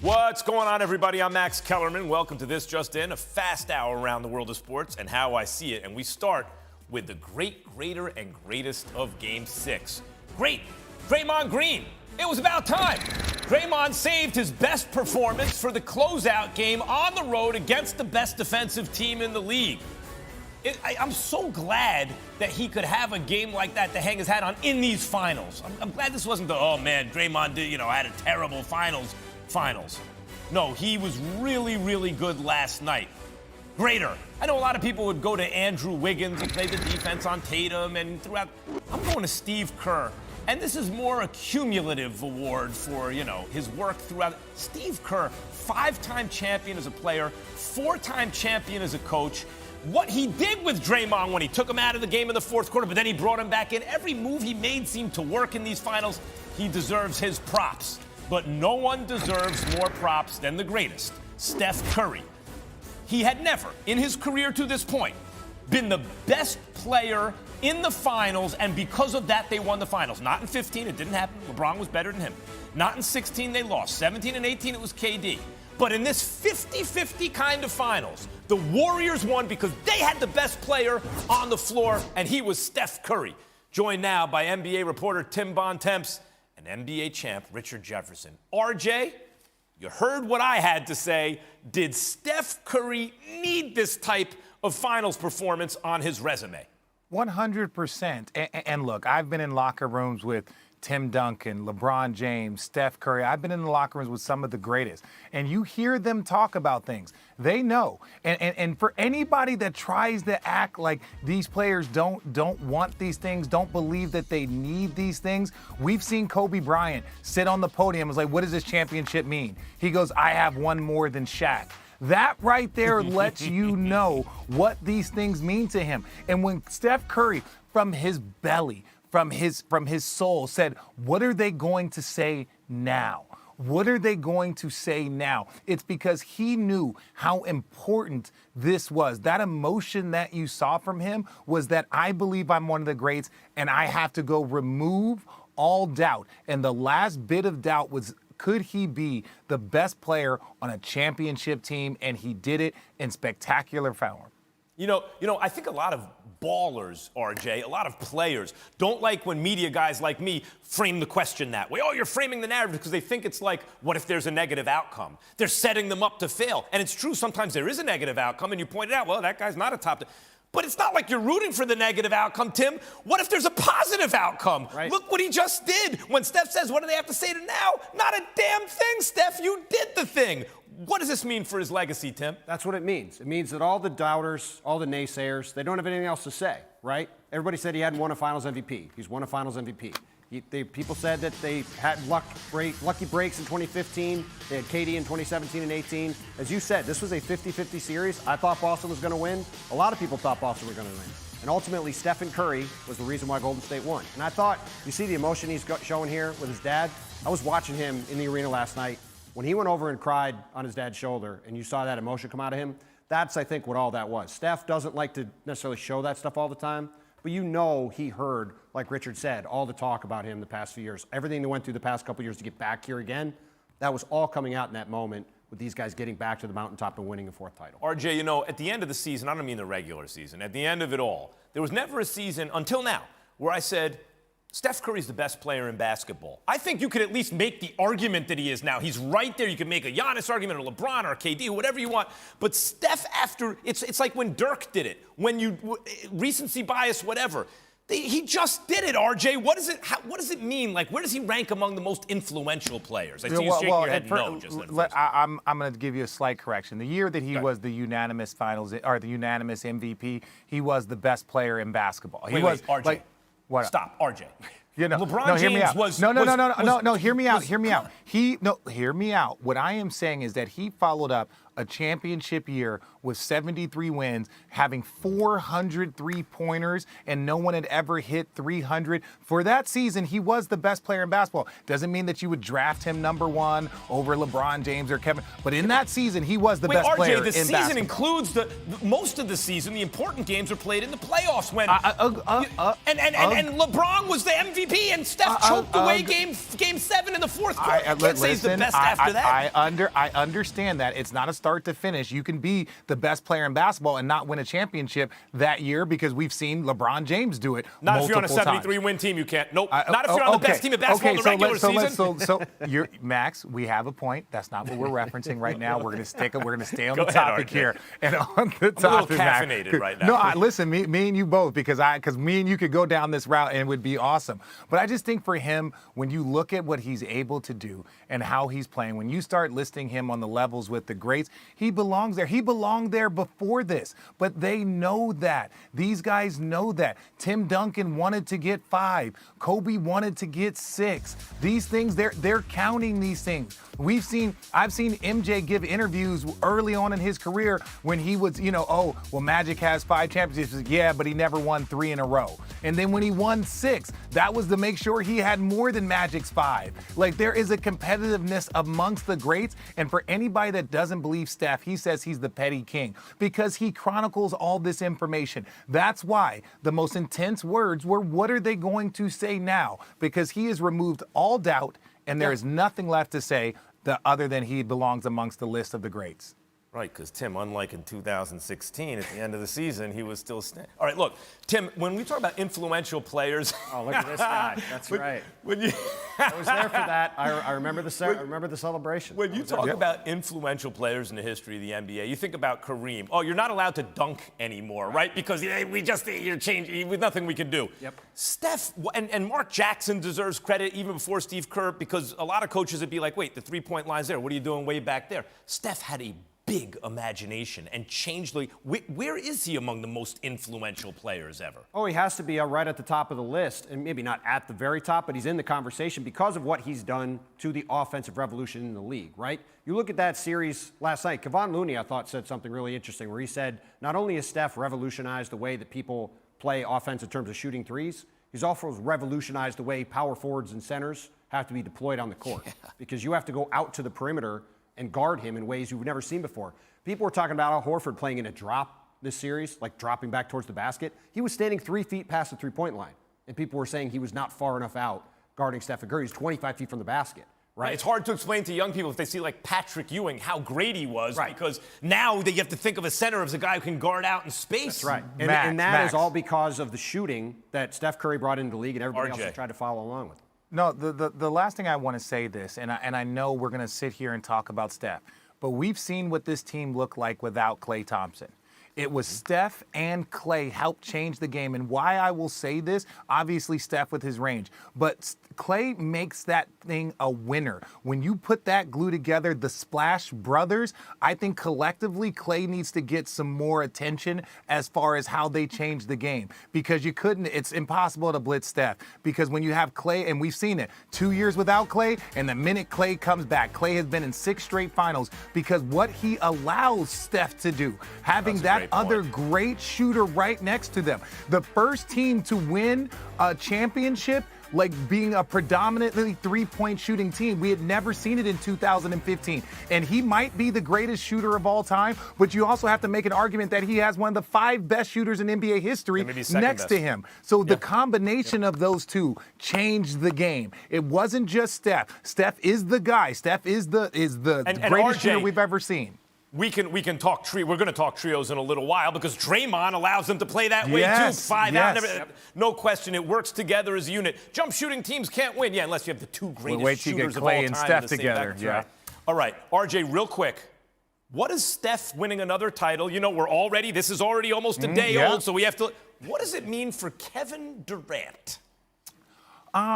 What's going on, everybody? I'm Max Kellerman. Welcome to This Just In, a fast hour around the world of sports and how I see it. And we start with the greater, and greatest of Game 6. Great, Draymond Green. It was about time. Draymond saved his best performance for the closeout game on the road against the best defensive team in the league. I'm so glad that he could have a game like that to hang his hat on in these finals. I'm glad this wasn't the, oh man, Draymond did, had a terrible finals. No, he was really, really good last night. Greater. I know a lot of people would go to Andrew Wiggins, who played the defense on Tatum, and throughout. I'm going to Steve Kerr. And this is more a cumulative award for, his work throughout. Steve Kerr, 5-time champion as a player, 4-time champion as a coach. What he did with Draymond when he took him out of the game in the fourth quarter, but then he brought him back in. Every move he made seemed to work in these finals. He deserves his props. But no one deserves more props than the greatest, Steph Curry. He had never, in his career to this point, been the best player in the finals, and because of that, they won the finals. Not in 15, it didn't happen. LeBron was better than him. Not in 16, they lost. 17 and 18, it was KD. But in this 50-50 kind of finals, the Warriors won because they had the best player on the floor, and he was Steph Curry. Joined now by NBA reporter Tim Bontemps and NBA champ Richard Jefferson. RJ, you heard what I had to say. Did Steph Curry need this type of finals performance on his resume? 100%. And look, I've been in locker rooms with Tim Duncan, LeBron James, Steph Curry. I've been in the locker rooms with some of the greatest. And you hear them talk about things. They know. And for anybody that tries to act like these players don't want these things, don't believe that they need these things, we've seen Kobe Bryant sit on the podium and was like, what does this championship mean? He goes, I have one more than Shaq. That right there lets you know what these things mean to him. And when Steph Curry, from his belly, from his soul, said, what are they going to say now? What are they going to say now? It's because he knew how important this was. That emotion that you saw from him was that I believe I'm one of the greats, and I have to go remove all doubt. And the last bit of doubt was, could he be the best player on a championship team? And he did it in spectacular form. I think a lot of ballers, RJ, a lot of players don't like when media guys like me frame the question that way. Oh, you're framing the narrative because they think it's like, what if there's a negative outcome? They're setting them up to fail. And it's true, sometimes there is a negative outcome, and you pointed out, well, that guy's not a top. But it's not like you're rooting for the negative outcome, Tim. What if there's a positive outcome? Right. Look what he just did. When Steph says, what do they have to say to now? Not a damn thing, Steph. You did the thing. What does this mean for his legacy, Tim? That's what it means. It means that all the doubters, all the naysayers, they don't have anything else to say, right? Everybody said he hadn't won a Finals MVP. He's won a Finals MVP. People said that they had lucky breaks in 2015. They had KD in 2017 and 18. As you said, this was a 50-50 series. I thought Boston was going to win. A lot of people thought Boston were going to win. And ultimately, Stephen Curry was the reason why Golden State won. And I thought, you see the emotion he's showing here with his dad? I was watching him in the arena last night. When he went over and cried on his dad's shoulder and you saw that emotion come out of him, that's, I think, what all that was. Steph doesn't like to necessarily show that stuff all the time, but he heard, like Richard said, all the talk about him the past few years. Everything that went through the past couple years to get back here again, that was all coming out in that moment with these guys getting back to the mountaintop and winning a fourth title. RJ, at the end of the season, I don't mean the regular season, at the end of it all, there was never a season until now where I said, Steph Curry's the best player in basketball. I think you could at least make the argument that he is now. He's right there. You can make a Giannis argument or LeBron or KD, whatever you want. But Steph, it's like when Dirk did it, when recency bias, whatever. He just did it, RJ. What does it mean? Like, where does he rank among the most influential players? I see you shaking your head no. I'm going to give you a slight correction. The year that he was the unanimous finals or the unanimous MVP, he was the best player in basketball. Wait, RJ. What? Stop, RJ. LeBron James was. No. Hear me out. Hear me out. What I am saying is that he followed up a championship year with 73 wins, having 400 three-pointers, and no one had ever hit 300. For that season, he was the best player in basketball. Doesn't mean that you would draft him number one over LeBron James or Kevin, but in that season, he was the best player in basketball. RJ, the season includes most of the season. The important games are played in the playoffs when and LeBron was the MVP and Steph choked away game 7 in the fourth quarter. can't say he's the best after that. I understand that. It's not a start to finish. You can be the best player in basketball and not win a championship that year because we've seen LeBron James do it Not if you're on a multiple 73-win team, you can't. Nope. Not if you're on the best team in basketball in the regular season. So Max, we have a point. That's not what we're referencing right now. We're going to stay on Go the ahead, topic RJ. here. And on the topic, I'm a little caffeinated right now. No, listen, me and you both, because me and you could go down this route and it would be awesome. But I just think for him, when you look at what he's able to do and how he's playing, when you start listing him on the levels with the greats, he belongs there. He belonged there before this, but they know that. These guys know that. Tim Duncan wanted to get 5. Kobe wanted to get 6. These things, they're counting these things. I've seen MJ give interviews early on in his career when he was, Magic has 5 championships. Yeah, but he never won 3 in a row. And then when he won 6, that was to make sure he had more than Magic's 5. Like, there is a competitiveness amongst the greats. And for anybody that doesn't believe Steph, he says he's the petty king because he chronicles all this information. That's why the most intense words were, what are they going to say now? Because he has removed all doubt, and there is nothing left to say other than he belongs amongst the list of the greats. Right, because Tim, unlike in 2016, at the end of the season, he was still standing. All right, look, Tim, when we talk about influential players. Oh, look at this guy. That's right. I was there for that. I remember the celebration. When you talk about influential players in the history of the NBA, you think about Kareem. Oh, you're not allowed to dunk anymore, right? Because you're changing with nothing we can do. Yep. Steph and Mark Jackson deserves credit even before Steve Kerr, because a lot of coaches would be like, wait, the three-point line's there. What are you doing way back there? Steph had a big imagination and changed the. Where is he among the most influential players ever? Oh, he has to be right at the top of the list, and maybe not at the very top, but he's in the conversation because of what he's done to the offensive revolution in the league, right? You look at that series last night, Kevon Looney, I thought, said something really interesting where he said, not only has Steph revolutionized the way that people play offense in terms of shooting threes, he's also revolutionized the way power forwards and centers have to be deployed on the court because you have to go out to the perimeter and guard him in ways you've never seen before. People were talking about Al Horford playing in a drop this series, like dropping back towards the basket. He was standing 3 feet past the three-point line, and people were saying he was not far enough out guarding Steph Curry. He's 25 feet from the basket, right? It's hard to explain to young people if they see like Patrick Ewing how great he was, because now you have to think of a center as a guy who can guard out in space. That's right. And that is all because of the shooting that Steph Curry brought into the league, and everybody else has tried to follow along with. No, the last thing I want to say this, and I know we're going to sit here and talk about Steph, but we've seen what this team looked like without Klay Thompson. It was Steph and Klay helped change the game. And why I will say this, obviously Steph with his range, but Klay makes that thing a winner. When you put that glue together, the Splash Brothers, I think collectively Klay needs to get some more attention as far as how they change the game. Because it's impossible to blitz Steph. Because when you have Klay, and we've seen it, 2 years without Klay, and the minute Klay comes back, Klay has been in 6 straight finals because what he allows Steph to do, having that other great shooter right next to them. The first team to win a championship, like being a predominantly three-point shooting team. We had never seen it in 2015. And he might be the greatest shooter of all time, but you also have to make an argument that he has one of the 5 best shooters in NBA history next to him. So the combination of those two changed the game. It wasn't just Steph. Steph is the guy. Steph is the greatest shooter we've ever seen. We can talk We're going to talk trios in a little while because Draymond allows them to play that way too. 5 out. No question, it works together as a unit. Jump shooting teams can't win, unless you have the 2 greatest shooters of all time and Steph together. Right. All right, RJ, real quick. What is Steph winning another title? This is already almost a day old, so we have to. What does it mean for Kevin Durant?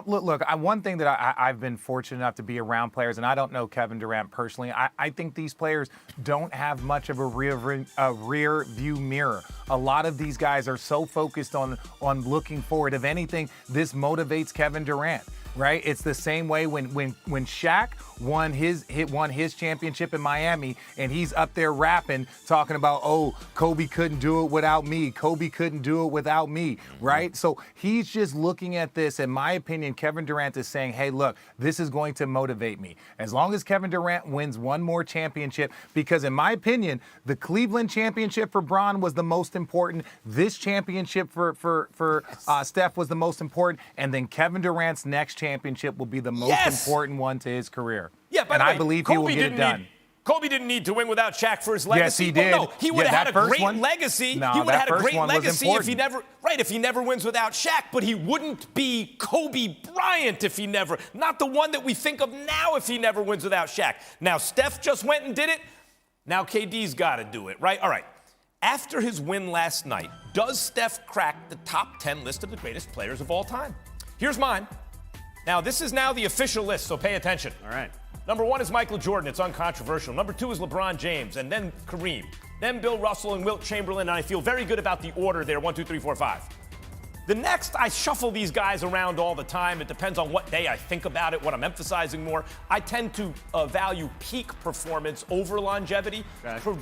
Look, one thing that I've been fortunate enough to be around players, and I don't know Kevin Durant personally, I think these players don't have much of a rear view mirror. A lot of these guys are so focused on looking forward. If anything, this motivates Kevin Durant. Right? It's the same way when Shaq won his championship in Miami, and he's up there rapping, talking about, oh, Kobe couldn't do it without me. Kobe couldn't do it without me, right? So he's just looking at this. In my opinion, Kevin Durant is saying, hey, look, this is going to motivate me. As long as Kevin Durant wins one more championship, because in my opinion, the Cleveland championship for Bron was the most important. This championship for Steph was the most important. And then Kevin Durant's next championship will be the most Yes! important one to his career. Yeah, by and the way, I believe he will Kobe get it didn't done. need- Kobe didn't need to win without Shaq for his legacy. Yes, he did. Well, no, he would have had a great legacy. No, he would that have had a first great one was legacy if he important. if he never wins without Shaq, but he wouldn't be Kobe Bryant if he never, not the one that we think of now if he never wins without Shaq. Now, Steph just went and did it. Now KD's got to do it, right? All right. After his win last night, does Steph crack the top 10 list of the greatest players of all time? Here's mine. Now, this is now the official list, so pay attention. All right. Number 1 is Michael Jordan. It's uncontroversial. Number 2 is LeBron James, and then Kareem. Then Bill Russell and Wilt Chamberlain, and I feel very good about the order there, 1, 2, 3, 4, 5. The next, I shuffle these guys around all the time. It depends on what day I think about it, what I'm emphasizing more. I tend to value peak performance over longevity,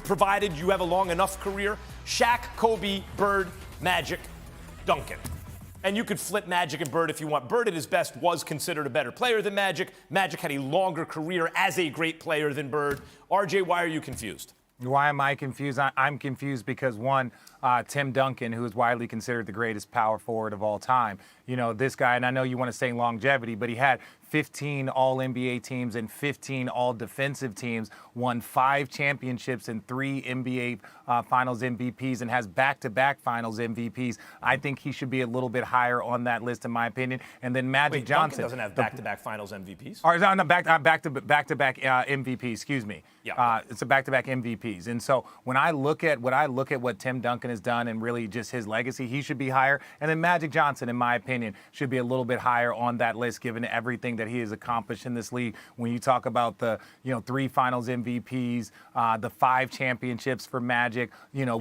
provided you have a long enough career. Shaq, Kobe, Bird, Magic, Duncan. And you could flip Magic and Bird if you want. Bird at his best was considered a better player than Magic. Magic had a longer career as a great player than Bird. RJ, why are you confused? Why am I confused? I'm confused because, one, Tim Duncan, who is widely considered the greatest power forward of all time. You know, this guy, and I know you want to say longevity, but he had 15 All-NBA teams and 15 All-Defensive teams, won 5 championships and 3 NBA Finals MVPs, and has back-to-back Finals MVPs. I think he should be a little bit higher on that list, in my opinion. And then Magic Johnson. Duncan doesn't have back-to-back Finals MVPs. Or no, back-to-back MVP. Excuse me. Yeah. It's a back-to-back MVPs. And so when I look at what Tim Duncan has done and really just his legacy, he should be higher. And then Magic Johnson, in my opinion, should be a little bit higher on that list, given everything that he has accomplished in this league. When you talk about the 3 Finals MVPs, the 5 championships for Magic,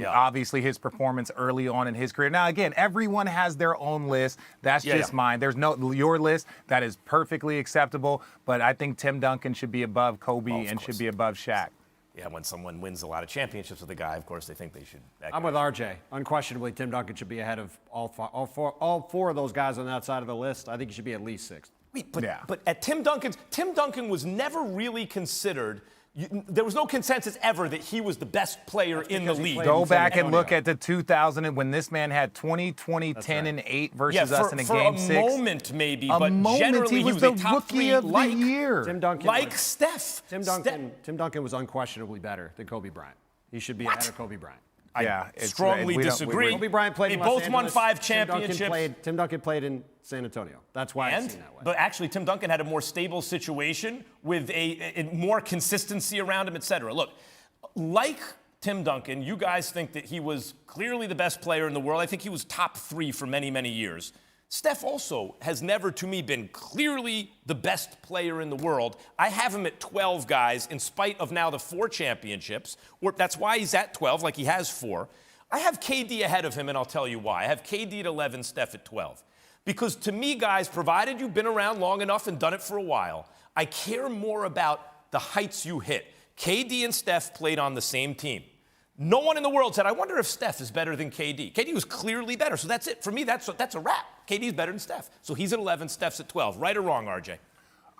obviously his performance early on in his career. Now, again, everyone has their own list. That's just mine. There's no your list. That is perfectly acceptable. But I think Tim Duncan should be above Kobe and should be above Shaq. Yeah, when someone wins a lot of championships with a guy, of course, they think they should. I'm with RJ. Unquestionably, Tim Duncan should be ahead of all four of those guys on that side of the list. I think he should be at least 6th. Wait, but at Tim Duncan was never really considered. There was no consensus ever that he was the best player in the league. Go back and look at the 2000 when this man had 20, 10, and 8 versus us in a game 6. For a moment, maybe, but moment, generally he was a the top rookie 3 of the year. Tim Duncan, like Steph. Tim Duncan was unquestionably better than Kobe Bryant. He should be ahead of Kobe Bryant. I strongly disagree. Kobe Bryant played in They Los both won Angeles. 5 championships. Tim Duncan played in San Antonio. That's why it's seen that way. But actually, Tim Duncan had a more stable situation with a more consistency around him, et cetera. Look, like Tim Duncan, you guys think that he was clearly the best player in the world. I think he was top 3 for many, many years. Steph also has never, to me, been clearly the best player in the world. I have him at 12, guys, in spite of now the 4 championships. That's why he's at 12, like he has 4. I have KD ahead of him, and I'll tell you why. I have KD at 11, Steph at 12. Because to me, guys, provided you've been around long enough and done it for a while, I care more about the heights you hit. KD and Steph played on the same team. No one in the world said, I wonder if Steph is better than KD. KD was clearly better, so that's it. For me, that's a wrap. KD's better than Steph. So he's at 11, Steph's at 12. Right or wrong, RJ?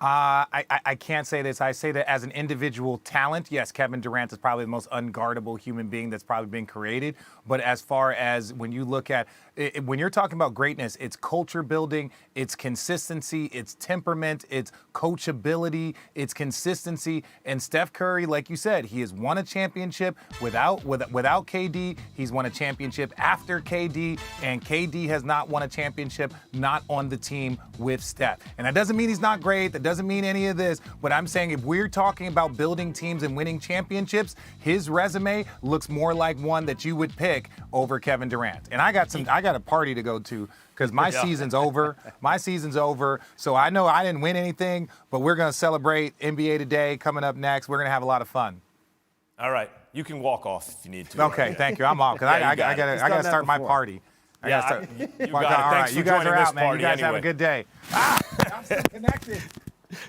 I can't say this. I say that as an individual talent, yes, Kevin Durant is probably the most unguardable human being that's probably been created. But as far as when you look at when you're talking about greatness, it's culture building, it's consistency, it's temperament, it's coachability, it's consistency. And Steph Curry, like you said, he has won a championship without KD. He's won a championship after KD, and KD has not won a championship not on the team with Steph. And that doesn't mean he's not great. That doesn't mean any of this. But I'm saying if we're talking about building teams and winning championships, his resume looks more like one that you would pick over Kevin Durant. And I got a party to go to because my season's over. My season's over. So I know I didn't win anything, but we're going to celebrate NBA Today coming up next. We're going to have a lot of fun. All right. You can walk off if you need to. Okay, thank you. I'm off because I got to start my party. You got it. All right, you guys are out, man. You guys have a good day. I'm still connected.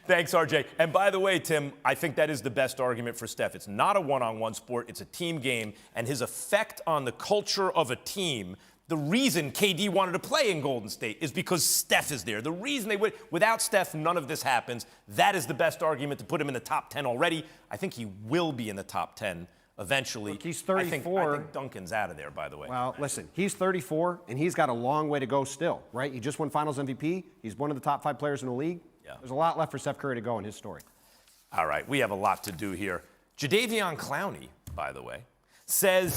Thanks, RJ. And by the way, Tim, I think that is the best argument for Steph. It's not a one-on-one sport. It's a team game. And his effect on the culture of a team, the reason KD wanted to play in Golden State is because Steph is there. The reason they would, without Steph, none of this happens. That is the best argument to put him in the top 10 already. I think he will be in the top 10 eventually. Look, he's I 34. think Duncan's out of there, by the way. Well, listen, he's 34, and he's got a long way to go still, right? He just won Finals MVP. He's one of the top 5 players in the league. Yeah. There's a lot left for Steph Curry to go in his story. All right, we have a lot to do here. Jadeveon Clowney, by the way, says